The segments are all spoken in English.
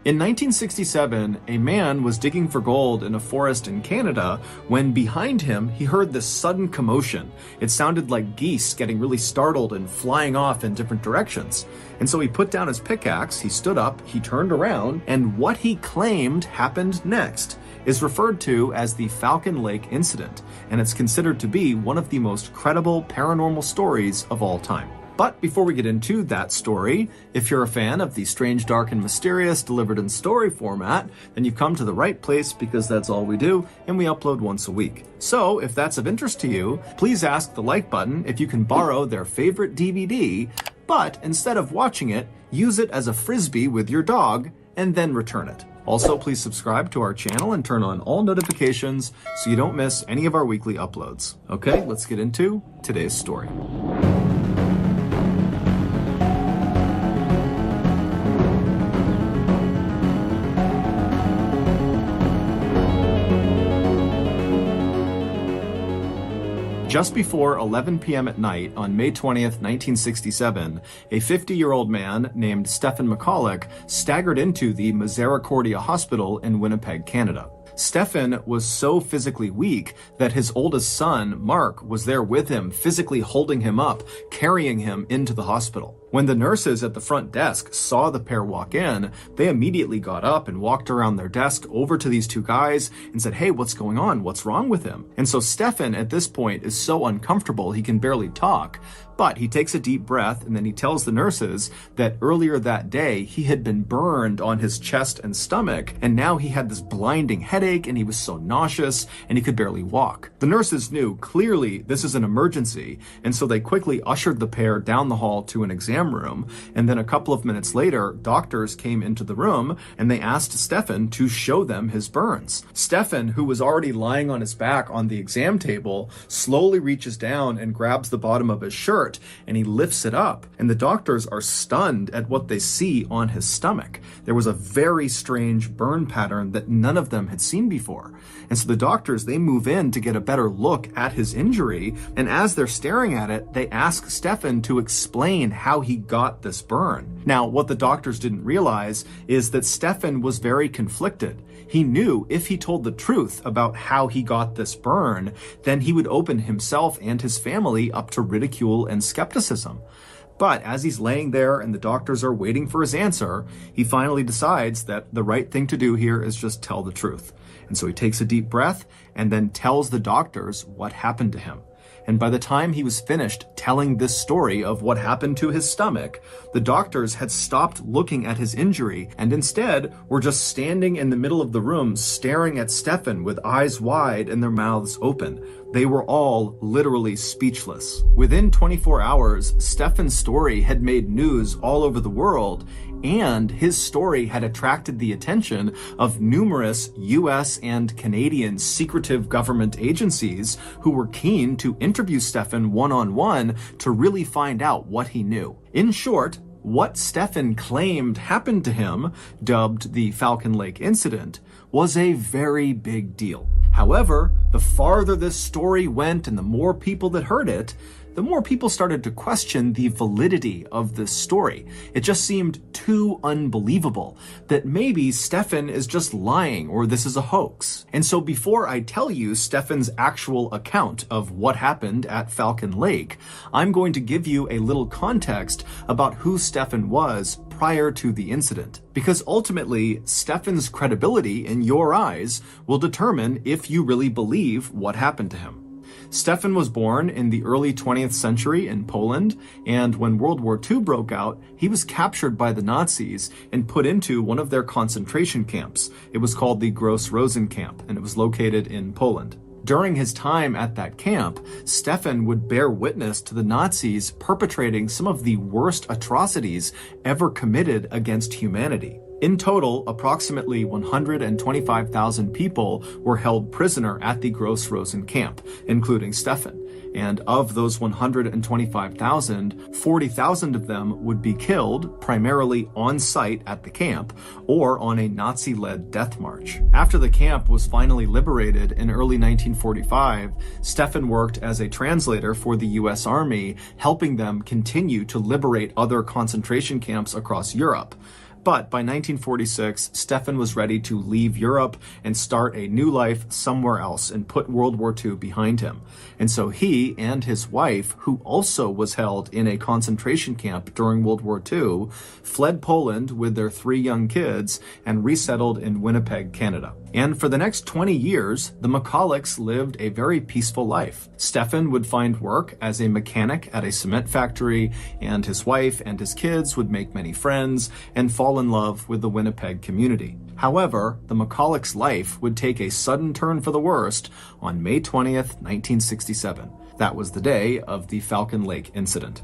In 1967, a man was digging for gold in a forest in Canada when behind him he heard this sudden commotion. It sounded like geese getting really startled and flying off in different directions. And so he put down his pickaxe, he stood up, he turned around, and what he claimed happened next is referred to as the Falcon Lake incident, and it's considered to be one of the most credible paranormal stories of all time. But before we get into that story, if you're a fan of the strange, dark, and mysterious delivered in story format, then you've come to the right place because that's all we do, and we upload once a week. So if that's of interest to you, please ask the like button if you can borrow their favorite DVD, but instead of watching it, use it as a frisbee with your dog, and then return it. Also, please subscribe to our channel and turn on all notifications so you don't miss any of our weekly uploads. Okay, let's get into today's story. Just before 11 p.m. at night on May 20th, 1967, a 50-year-old man named Stephen McCulloch staggered into the Misericordia Hospital in Winnipeg, Canada. Stephen was so physically weak that his oldest son, Mark, was there with him, physically holding him up, carrying him into the hospital. When the nurses at the front desk saw the pair walk in, they immediately got up and walked around their desk over to these two guys and said, "Hey, what's going on? What's wrong with him?" And so Stephen at this point is so uncomfortable he can barely talk, but he takes a deep breath and then he tells the nurses that earlier that day he had been burned on his chest and stomach, and now he had this blinding headache and he was so nauseous and he could barely walk. The nurses knew clearly this is an emergency, and so they quickly ushered the pair down the hall to an exam room, and then a couple of minutes later, doctors came into the room and they asked Stephen to show them his burns. Stephen, who was already lying on his back on the exam table, slowly reaches down and grabs the bottom of his shirt and he lifts it up, and the doctors are stunned at what they see on his stomach. There was a very strange burn pattern that none of them had seen before. And so the doctors, they move in to get a better look at his injury, and as they're staring at it, they ask Stephen to explain how he got this burn. Now, what the doctors didn't realize is that Stephen was very conflicted. He knew if he told the truth about how he got this burn, then he would open himself and his family up to ridicule and skepticism. But as he's laying there and the doctors are waiting for his answer, he finally decides that the right thing to do here is just tell the truth. And so he takes a deep breath and then tells the doctors what happened to him. And by the time he was finished telling this story of what happened to his stomach, the doctors had stopped looking at his injury and instead were just standing in the middle of the room staring at Stephen with eyes wide and their mouths open. They were all literally speechless. Within 24 hours, Stephen's story had made news all over the world, and his story had attracted the attention of numerous US and Canadian secretive government agencies who were keen to interview Stephen one-on-one to really find out what he knew. In short, what Stephen claimed happened to him, dubbed the Falcon Lake incident, was a very big deal. However, the farther this story went and the more people that heard it, the more people started to question the validity of this story. It just seemed too unbelievable that maybe Stephen is just lying or this is a hoax. And so before I tell you Stephen's actual account of what happened at Falcon Lake, I'm going to give you a little context about who Stephen was prior to the incident. Because ultimately, Stephen's credibility in your eyes will determine if you really believe what happened to him. Stephen was born in the early 20th century in Poland, and when World War II broke out, he was captured by the Nazis and put into one of their concentration camps. It was called the Gross Rosen camp, and it was located in Poland. During his time at that camp, Stephen would bear witness to the Nazis perpetrating some of the worst atrocities ever committed against humanity. In total, approximately 125,000 people were held prisoner at the Gross Rosen camp, including Stephen. And of those 125,000, 40,000 of them would be killed, primarily on site at the camp, or on a Nazi-led death march. After the camp was finally liberated in early 1945, Stephen worked as a translator for the US Army, helping them continue to liberate other concentration camps across Europe. But by 1946, Stefan was ready to leave Europe and start a new life somewhere else and put World War II behind him. And so he and his wife, who also was held in a concentration camp during World War II, fled Poland with their 3 young kids and resettled in Winnipeg, Canada. And for the next 20 years, the McCullochs lived a very peaceful life. Stefan would find work as a mechanic at a cement factory, and his wife and his kids would make many friends and fall in love with the Winnipeg community. However, the McCullochs' life would take a sudden turn for the worst on May 20th, 1967. That was the day of the Falcon Lake incident.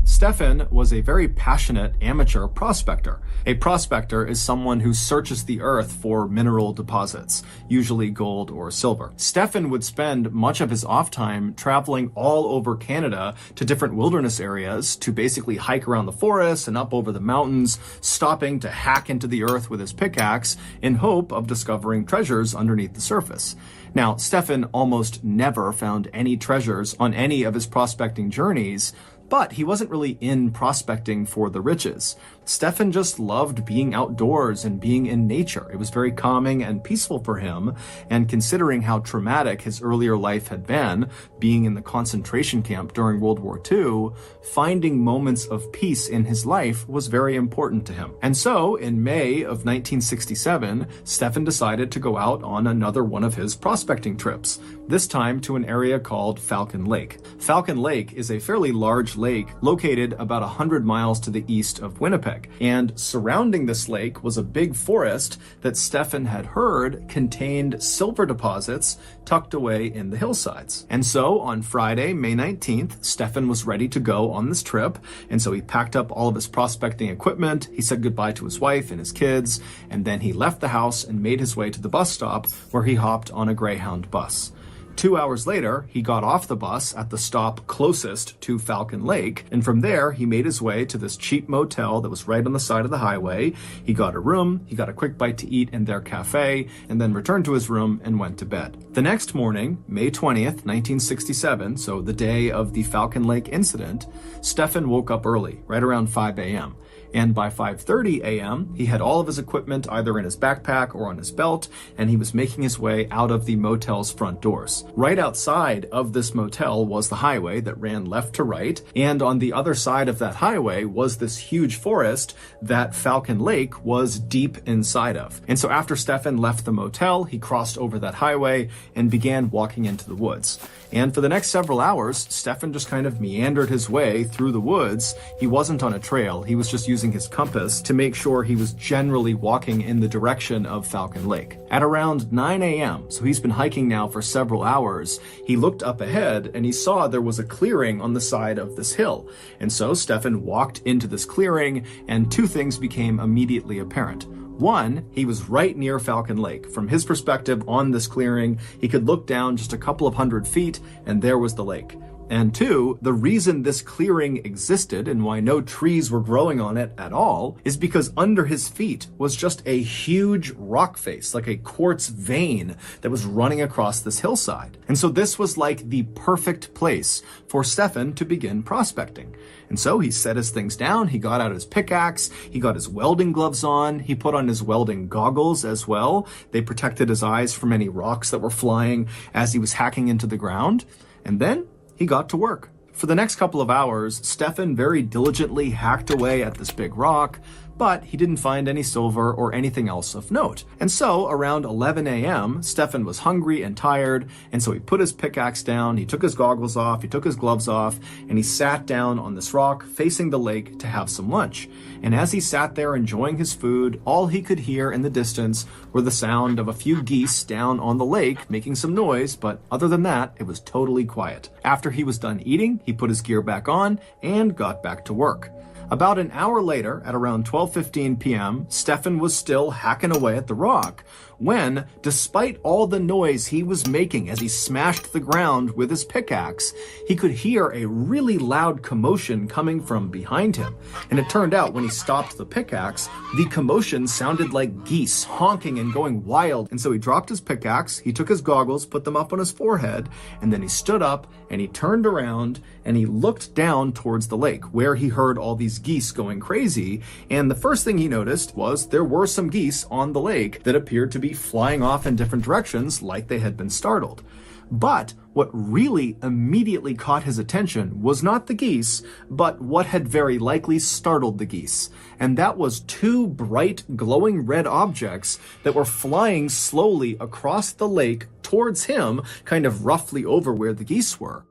Stefan was a very passionate amateur prospector. A prospector is someone who searches the earth for mineral deposits, usually gold or silver. Stefan would spend much of his off time traveling all over Canada to different wilderness areas to basically hike around the forest and up over the mountains, stopping to hack into the earth with his pickaxe in hope of discovering treasures underneath the surface. Now, Stefan almost never found any treasures on any of his prospecting journeys, but he wasn't really in prospecting for the riches. Stefan just loved being outdoors and being in nature. It was very calming and peaceful for him, and considering how traumatic his earlier life had been, being in the concentration camp during World War II, finding moments of peace in his life was very important to him. And so, in May of 1967, Stefan decided to go out on another one of his prospecting trips, this time to an area called Falcon Lake. Falcon Lake is a fairly large lake located about 100 miles to the east of Winnipeg. And surrounding this lake was a big forest that Stefan had heard contained silver deposits tucked away in the hillsides. And so on Friday, May 19th, Stefan was ready to go on this trip. And so he packed up all of his prospecting equipment. He said goodbye to his wife and his kids. And then he left the house and made his way to the bus stop, where he hopped on a Greyhound bus. 2 hours later, he got off the bus at the stop closest to Falcon Lake, and from there, he made his way to this cheap motel that was right on the side of the highway. He got a room, he got a quick bite to eat in their cafe, and then returned to his room and went to bed. The next morning, May 20th, 1967, so the day of the Falcon Lake incident, Stefan woke up early, right around 5 a.m. And by 5:30 a.m., he had all of his equipment either in his backpack or on his belt, and he was making his way out of the motel's front doors. Right outside of this motel was the highway that ran left to right, and on the other side of that highway was this huge forest that Falcon Lake was deep inside of. And so after Stefan left the motel, he crossed over that highway and began walking into the woods. And for the next several hours, Stefan just kind of meandered his way through the woods. He wasn't on a trail. He was just using his compass to make sure he was generally walking in the direction of Falcon Lake. At around 9 a.m., so he's been hiking now for several hours, he looked up ahead and he saw there was a clearing on the side of this hill. And so Stefan walked into this clearing, and 2 things became immediately apparent. One, he was right near Falcon Lake. From his perspective on this clearing, he could look down just a couple of 100 feet, and there was the lake. And 2, the reason this clearing existed and why no trees were growing on it at all is because under his feet was just a huge rock face, like a quartz vein that was running across this hillside. And so this was like the perfect place for Stefan to begin prospecting. And so he set his things down, he got out his pickaxe, he got his welding gloves on, he put on his welding goggles as well. They protected his eyes from any rocks that were flying as he was hacking into the ground. And then he got to work. For the next couple of hours, Stefan very diligently hacked away at this big rock, but he didn't find any silver or anything else of note. And so around 11 a.m., Stefan was hungry and tired, and so he put his pickaxe down, he took his goggles off, he took his gloves off, and he sat down on this rock facing the lake to have some lunch. And as he sat there enjoying his food, all he could hear in the distance were the sound of a few geese down on the lake making some noise, but other than that, it was totally quiet. After he was done eating, he put his gear back on and got back to work. About an hour later, at around 12:15 p.m., Stefan was still hacking away at the rock when, despite all the noise he was making as he smashed the ground with his pickaxe, he could hear a really loud commotion coming from behind him. And it turned out when he stopped the pickaxe, the commotion sounded like geese honking and going wild. And so he dropped his pickaxe, he took his goggles, put them up on his forehead, and then he stood up and he turned around and he looked down towards the lake where he heard all these these geese going crazy, and the first thing he noticed was there were some geese on the lake that appeared to be flying off in different directions like they had been startled. But what really immediately caught his attention was not the geese, but what had very likely startled the geese. And that was two bright, glowing red objects that were flying slowly across the lake towards him, kind of roughly over where the geese were.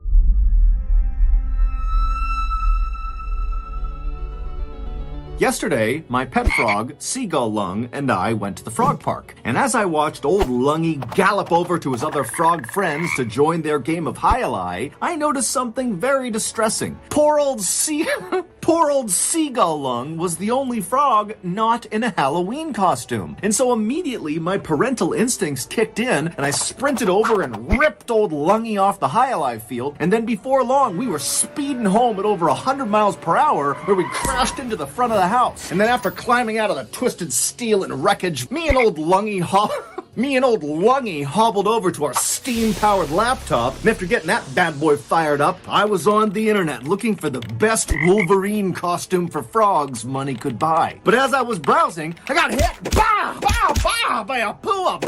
Yesterday, my pet frog, Seagull Lung, and I went to the frog park. And as I watched old Lungy gallop over to his other frog friends to join their game of Hi-Li, I noticed something very distressing. Poor old Seagull Lung was the only frog not in a Halloween costume. And so immediately my parental instincts kicked in and I sprinted over and ripped old Lungy off the Hi-Li field. And then before long, we were speeding home at over 100 miles per hour where we crashed into the front of the house. And then after climbing out of the twisted steel and wreckage, me and old Lungy hobbled over to our steam-powered laptop, and after getting that bad boy fired up, I was on the internet looking for the best Wolverine costume for frogs money could buy. But as I was browsing, I got hit by a pua.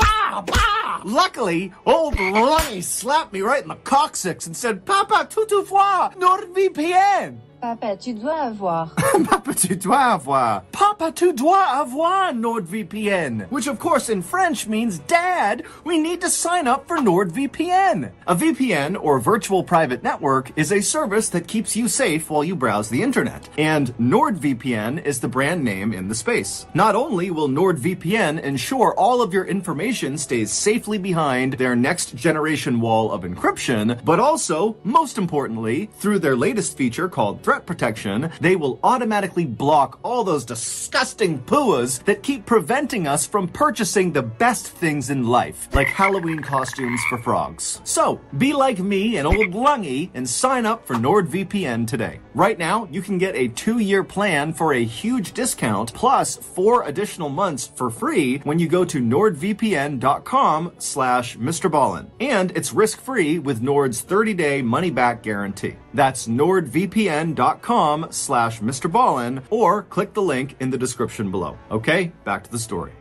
Luckily, old Lungy slapped me right in the coccyx and said, "Papa, toutefois, NordVPN." Papa, tu dois avoir. Papa, tu dois avoir. Papa, tu dois avoir NordVPN. Which, of course, in French means, Dad, we need to sign up for NordVPN. A VPN, or virtual private network, is a service that keeps you safe while you browse the internet. And NordVPN is the brand name in the space. Not only will NordVPN ensure all of your information stays safely behind their next generation wall of encryption, but also, most importantly, through their latest feature called Threat Protection, they will automatically block all those disgusting puas that keep preventing us from purchasing the best things in life, like Halloween costumes for frogs. So, be like me and old Lungy and sign up for NordVPN today. Right now, you can get a 2-year plan for a huge discount, plus 4 additional months for free when you go to nordvpn.com/MrBallen. And it's risk-free with Nord's 30-day money-back guarantee. That's nordvpn.com/MrBallen, or click the link in the description below. Okay, back to the story.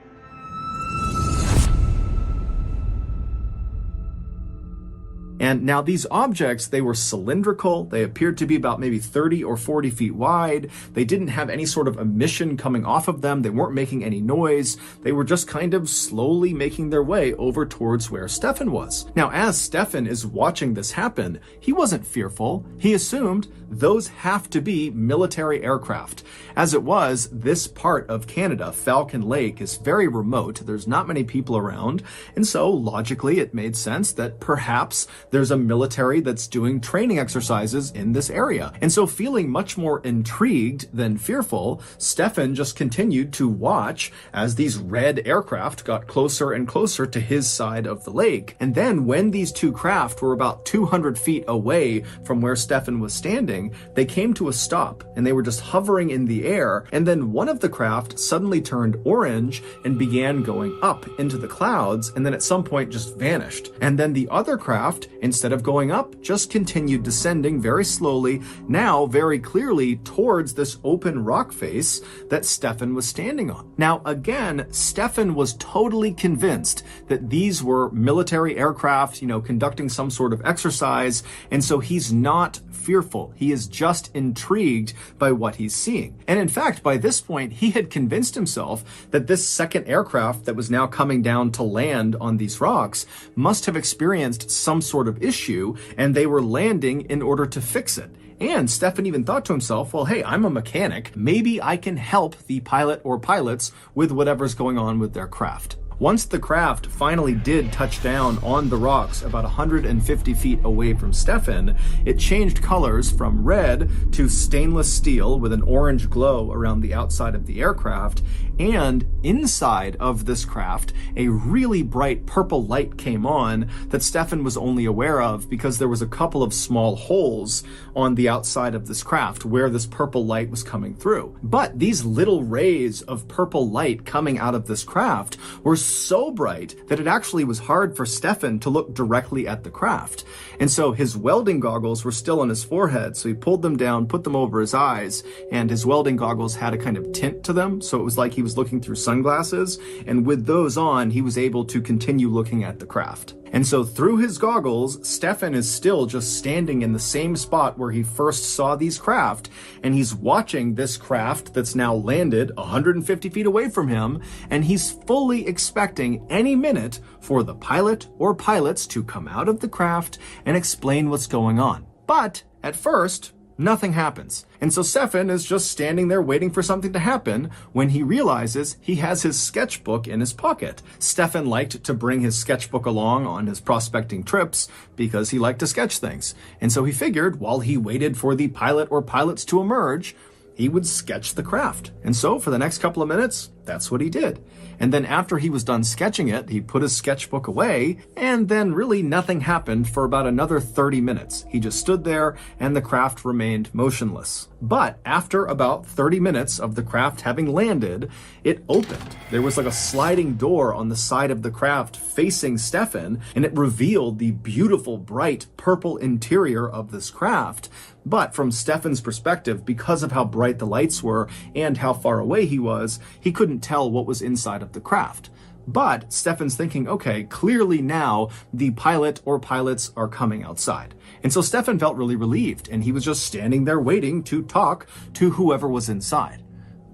And now these objects, they were cylindrical. They appeared to be about maybe 30 or 40 feet wide. They didn't have any sort of emission coming off of them. They weren't making any noise. They were just kind of slowly making their way over towards where Stefan was. Now, as Stefan is watching this happen, he wasn't fearful. He assumed those have to be military aircraft. As it was, this part of Canada, Falcon Lake, is very remote. There's not many people around. And so logically, it made sense that perhaps there's a military that's doing training exercises in this area. And so feeling much more intrigued than fearful, Stefan just continued to watch as these red aircraft got closer and closer to his side of the lake. And then when these two craft were about 200 feet away from where Stefan was standing, they came to a stop and they were just hovering in the air. And then one of the craft suddenly turned orange and began going up into the clouds, and then at some point just vanished. And then the other craft, instead of going up, just continued descending very slowly, now very clearly towards this open rock face that Stefan was standing on. Now, again, Stefan was totally convinced that these were military aircraft, conducting some sort of exercise, and so he's not fearful. He is just intrigued by what he's seeing. And in fact, by this point, he had convinced himself that this second aircraft that was now coming down to land on these rocks must have experienced some sort of issue, and they were landing in order to fix it. And Stefan even thought to himself, well, hey, I'm a mechanic. Maybe I can help the pilot or pilots with whatever's going on with their craft. Once the craft finally did touch down on the rocks about 150 feet away from Stefan, it changed colors from red to stainless steel with an orange glow around the outside of the aircraft, and inside of this craft, a really bright purple light came on that Stefan was only aware of because there was a couple of small holes on the outside of this craft where this purple light was coming through. But these little rays of purple light coming out of this craft were so bright that it actually was hard for Stefan to look directly at the craft. And so his welding goggles were still on his forehead, so he pulled them down, put them over his eyes, and his welding goggles had a kind of tint to them, so it was like he was looking through sunglasses, and with those on, he was able to continue looking at the craft. And so through his goggles, Stefan is still just standing in the same spot where he first saw these craft, and he's watching this craft that's now landed 150 feet away from him, and he's fully expecting any minute for the pilot or pilots to come out of the craft and explain what's going on. But at first, nothing happens. And so Stefan is just standing there waiting for something to happen when he realizes he has his sketchbook in his pocket. Stefan liked to bring his sketchbook along on his prospecting trips because he liked to sketch things. And so he figured while he waited for the pilot or pilots to emerge, he would sketch the craft. And so for the next couple of minutes, that's what he did. And then after he was done sketching it, he put his sketchbook away, and then really nothing happened for about another 30 minutes. He just stood there and the craft remained motionless. But after about 30 minutes of the craft having landed, it opened. There was like a sliding door on the side of the craft facing Stefan, and it revealed the beautiful, bright purple interior of this craft. But from Stefan's perspective, because of how bright the lights were and how far away he was, he couldn't tell what was inside of the craft. But Stefan's thinking, okay, clearly now the pilot or pilots are coming outside. And so Stefan felt really relieved, and he was just standing there waiting to talk to whoever was inside.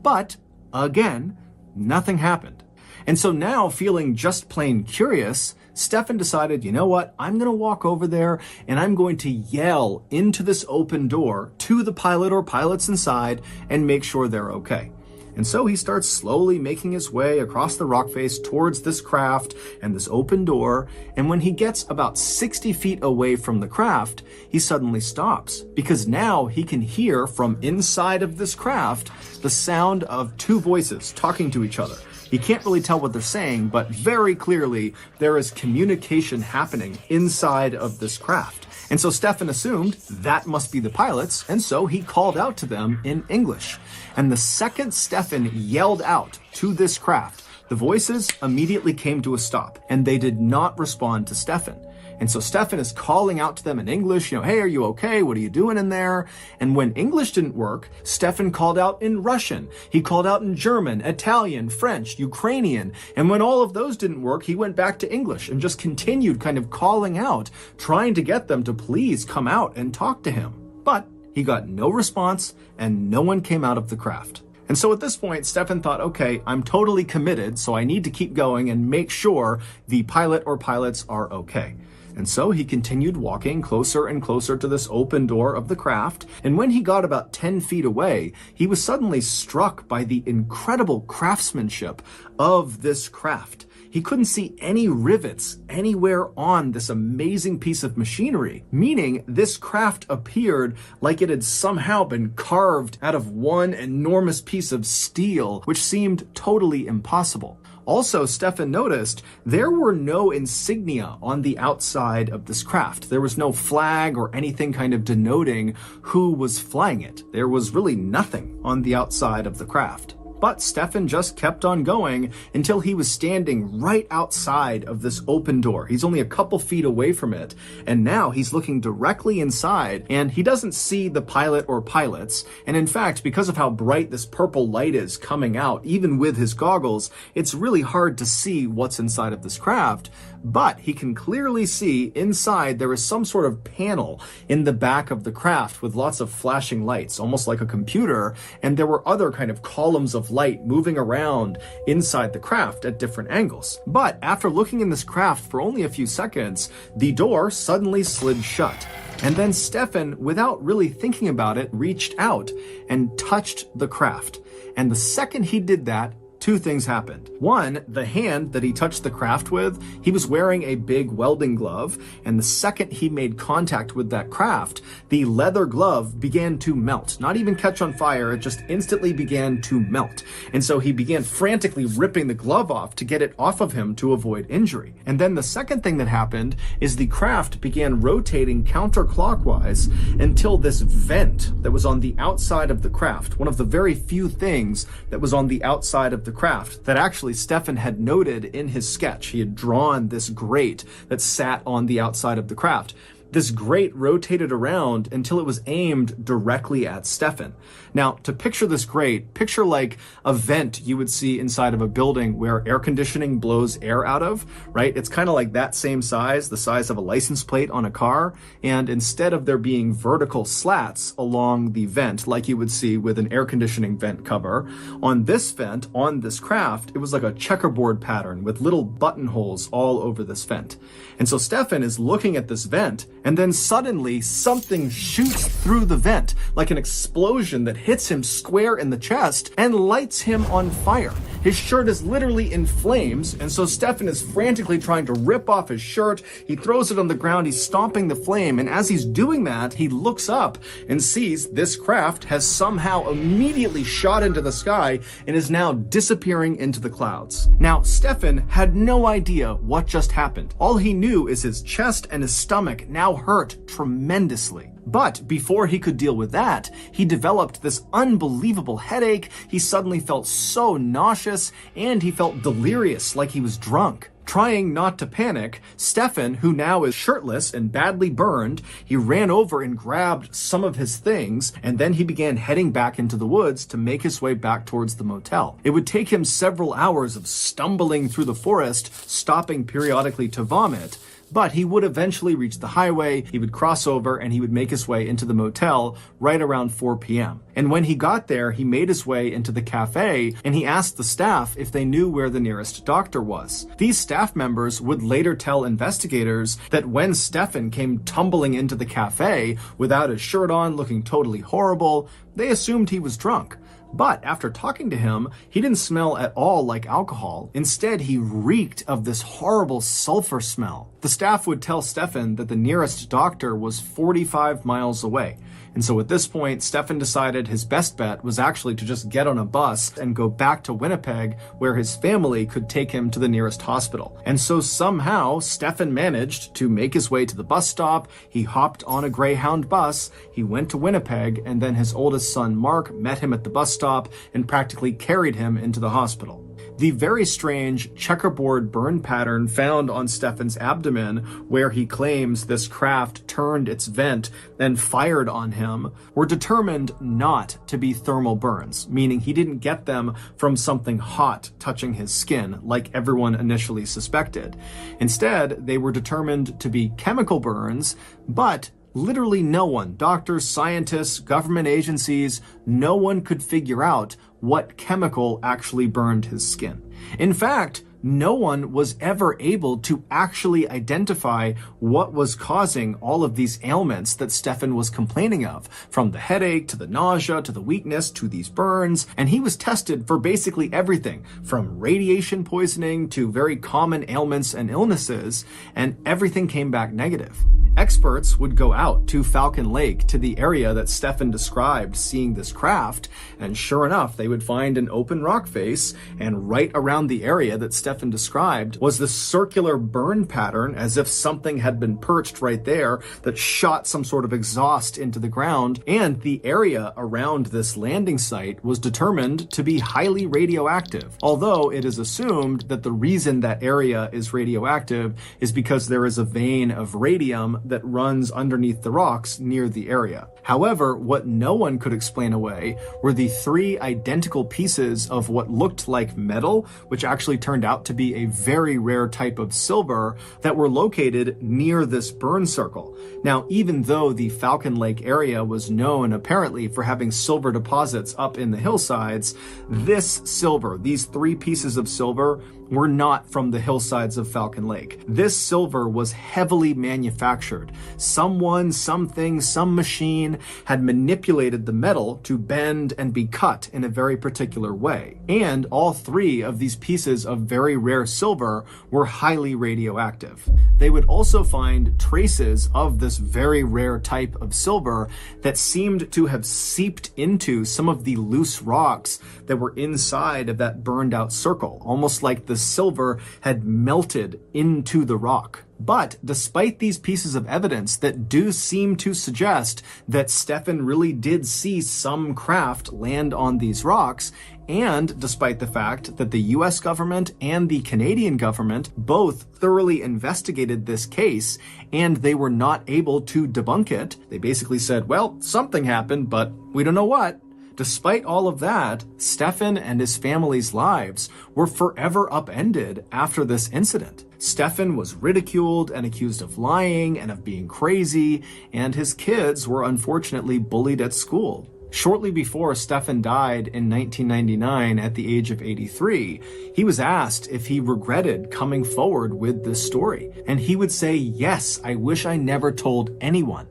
But again, nothing happened. And so now, feeling just plain curious, Stefan decided, you know what, I'm going to walk over there and I'm going to yell into this open door to the pilot or pilots inside and make sure they're okay. And so he starts slowly making his way across the rock face towards this craft and this open door. And when he gets about 60 feet away from the craft, he suddenly stops because now he can hear from inside of this craft the sound of two voices talking to each other. He can't really tell what they're saying, but very clearly there is communication happening inside of this craft. And so Stefan assumed that must be the pilots, and so he called out to them in English. And the second Stefan yelled out to this craft, the voices immediately came to a stop, and they did not respond to Stefan. And so Stefan is calling out to them in English, hey, are you okay? What are you doing in there? And when English didn't work, Stefan called out in Russian. He called out in German, Italian, French, Ukrainian. And when all of those didn't work, he went back to English and just continued kind of calling out, trying to get them to please come out and talk to him. But he got no response and no one came out of the craft. And so at this point, Stefan thought, okay, I'm totally committed, so I need to keep going and make sure the pilot or pilots are okay. And so he continued walking closer and closer to this open door of the craft, and when he got about 10 feet away, he was suddenly struck by the incredible craftsmanship of this craft. He couldn't see any rivets anywhere on this amazing piece of machinery, meaning this craft appeared like it had somehow been carved out of one enormous piece of steel, which seemed totally impossible. Also, Stefan noticed there were no insignia on the outside of this craft. There was no flag or anything kind of denoting who was flying it. There was really nothing on the outside of the craft. But Stefan just kept on going until he was standing right outside of this open door. He's only a couple feet away from it, and now he's looking directly inside, and he doesn't see the pilot or pilots. And in fact, because of how bright this purple light is coming out, even with his goggles, it's really hard to see what's inside of this craft. But he can clearly see inside there is some sort of panel in the back of the craft with lots of flashing lights, almost like a computer, and there were other kind of columns of light moving around inside the craft at different angles. But after looking in this craft for only a few seconds, the door suddenly slid shut. And then Stefan, without really thinking about it, reached out and touched the craft. And the second he did that, two things happened. One, the hand that he touched the craft with, he was wearing a big welding glove, and the second he made contact with that craft, the leather glove began to melt. Not even catch on fire, it just instantly began to melt. And so he began frantically ripping the glove off to get it off of him to avoid injury. And then the second thing that happened is the craft began rotating counterclockwise until this vent that was on the outside of the craft, one of the very few things that was on the outside of the the craft that actually Stefan had noted in his sketch. He had drawn this grate that sat on the outside of the craft. This grate rotated around until it was aimed directly at Stefan. Now, to picture this grate, picture like a vent you would see inside of a building where air conditioning blows air out of, right? It's kind of like that same size, the size of a license plate on a car. And instead of there being vertical slats along the vent, like you would see with an air conditioning vent cover, on this vent, on this craft, it was like a checkerboard pattern with little buttonholes all over this vent. And so Stefan is looking at this vent, and then suddenly something shoots through the vent, like an explosion that hits him square in the chest and lights him on fire. His shirt is literally in flames, and so Stefan is frantically trying to rip off his shirt. He throws it on the ground, he's stomping the flame, and as he's doing that, he looks up and sees this craft has somehow immediately shot into the sky and is now disappearing into the clouds. Now, Stefan had no idea what just happened. All he knew is his chest and his stomach now hurt tremendously. But before he could deal with that, he developed this unbelievable headache. He suddenly felt so nauseous, and he felt delirious, like he was drunk. Trying not to panic, Stefan, who now is shirtless and badly burned, he ran over and grabbed some of his things, and then he began heading back into the woods to make his way back towards the motel. It would take him several hours of stumbling through the forest, stopping periodically to vomit, but he would eventually reach the highway, he would cross over, and he would make his way into the motel right around 4 p.m. And when he got there, he made his way into the cafe, and he asked the staff if they knew where the nearest doctor was. These staff members would later tell investigators that when Stefan came tumbling into the cafe without his shirt on, looking totally horrible, they assumed he was drunk. But after talking to him, he didn't smell at all like alcohol. Instead, he reeked of this horrible sulfur smell. The staff would tell Stefan that the nearest doctor was 45 miles away. And so at this point, Stefan decided his best bet was actually to just get on a bus and go back to Winnipeg, where his family could take him to the nearest hospital. And so somehow, Stefan managed to make his way to the bus stop. He hopped on a Greyhound bus, he went to Winnipeg, and then his oldest son, Mark, met him at the bus stop and practically carried him into the hospital. The very strange checkerboard burn pattern found on Stefan's abdomen, where he claims this craft turned its vent and fired on him, were determined not to be thermal burns, meaning he didn't get them from something hot touching his skin, like everyone initially suspected. Instead, they were determined to be chemical burns, but literally no one, doctors, scientists, government agencies, no one could figure out what chemical actually burned his skin. In fact, no one was ever able to actually identify what was causing all of these ailments that Stefan was complaining of, from the headache to the nausea to the weakness to these burns, and he was tested for basically everything, from radiation poisoning to very common ailments and illnesses, and everything came back negative. Experts would go out to Falcon Lake, to the area that Stefan described seeing this craft, and sure enough, they would find an open rock face, and right around the area that Stefan described was this circular burn pattern, as if something had been perched right there that shot some sort of exhaust into the ground, and the area around this landing site was determined to be highly radioactive, although it is assumed that the reason that area is radioactive is because there is a vein of radium that runs underneath the rocks near the area. However, what no one could explain away were the 3 identical pieces of what looked like metal, which actually turned out to be a very rare type of silver, that were located near this burn circle. Now, even though the Falcon Lake area was known apparently for having silver deposits up in the hillsides, this silver, these 3 pieces of silver, were not from the hillsides of Falcon Lake. This silver was heavily manufactured. Someone, something, some machine had manipulated the metal to bend and be cut in a very particular way. And all 3 of these pieces of very rare silver were highly radioactive. They would also find traces of this very rare type of silver that seemed to have seeped into some of the loose rocks that were inside of that burned out circle, almost like the silver had melted into the rock. But despite these pieces of evidence that do seem to suggest that Stefan really did see some craft land on these rocks, and despite the fact that the US government and the Canadian government both thoroughly investigated this case and they were not able to debunk it, they basically said, well, something happened, but we don't know what. Despite all of that, Stefan and his family's lives were forever upended after this incident. Stefan was ridiculed and accused of lying and of being crazy, and his kids were unfortunately bullied at school. Shortly before Stefan died in 1999 at the age of 83, he was asked if he regretted coming forward with this story. And he would say, yes, I wish I never told anyone.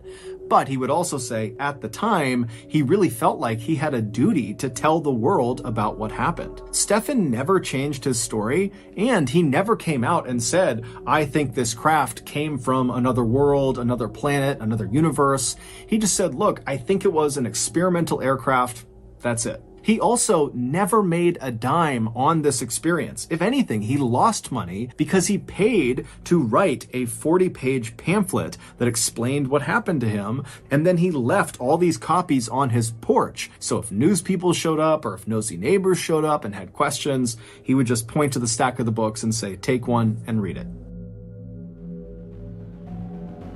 But he would also say, at the time, he really felt like he had a duty to tell the world about what happened. Stefan never changed his story, and he never came out and said, I think this craft came from another world, another planet, another universe. He just said, look, I think it was an experimental aircraft. That's it. He also never made a dime on this experience. If anything, he lost money because he paid to write a 40-page pamphlet that explained what happened to him, and then he left all these copies on his porch. So if news people showed up or if nosy neighbors showed up and had questions, he would just point to the stack of the books and say, take one and read it.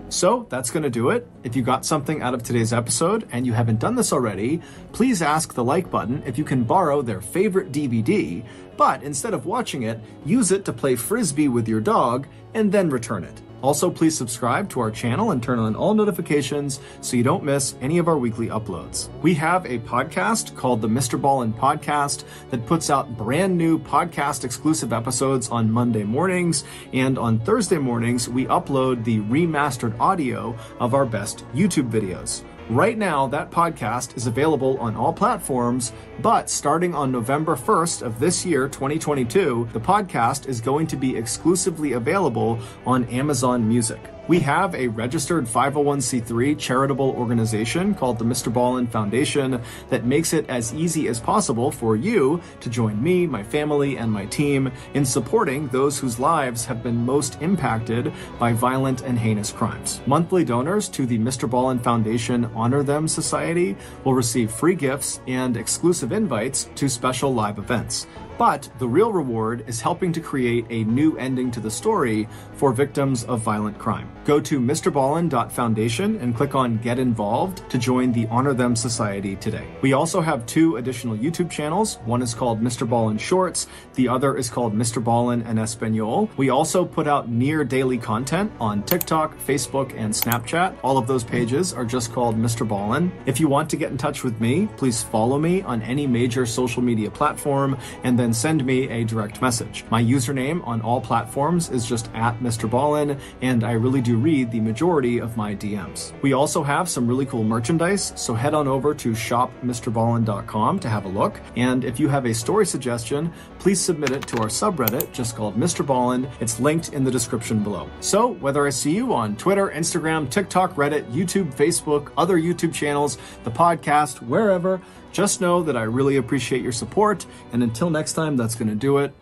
So that's going to do it. If you got something out of today's episode and you haven't done this already, please ask the like button if you can borrow their favorite DVD, but instead of watching it, use it to play frisbee with your dog and then return it. Also, please subscribe to our channel and turn on all notifications so you don't miss any of our weekly uploads. We have a podcast called the MrBallen Podcast that puts out brand new podcast exclusive episodes on Monday mornings, and on Thursday mornings, we upload the remastered audio of our best YouTube videos. Right now, that podcast is available on all platforms, but starting on November 1st of this year, 2022, the podcast is going to be exclusively available on Amazon Music. We have a registered 501c3 charitable organization called the MrBallen Foundation that makes it as easy as possible for you to join me, my family, and my team in supporting those whose lives have been most impacted by violent and heinous crimes. Monthly donors to the MrBallen Foundation Honor Them Society will receive free gifts and exclusive invites to special live events. But the real reward is helping to create a new ending to the story for victims of violent crime. Go to MrBallen.Foundation and click on Get Involved to join the Honor Them Society today. We also have 2 additional YouTube channels. One is called MrBallen Shorts. The other is called MrBallen en Espanol. We also put out near daily content on TikTok, Facebook, and Snapchat. All of those pages are just called MrBallen. If you want to get in touch with me, please follow me on any major social media platform and then send me a direct message. My username on all platforms is just @MrBallen, and I really do read the majority of my DMs. We also have some really cool merchandise, so head on over to shopmrballen.com to have a look. And if you have a story suggestion, please submit it to our subreddit just called MrBallen. It's linked in the description below. So whether I see you on Twitter, Instagram, TikTok, Reddit, YouTube, Facebook, other YouTube channels, the podcast, wherever, just know that I really appreciate your support. And until next time, that's going to do it.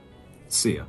See ya.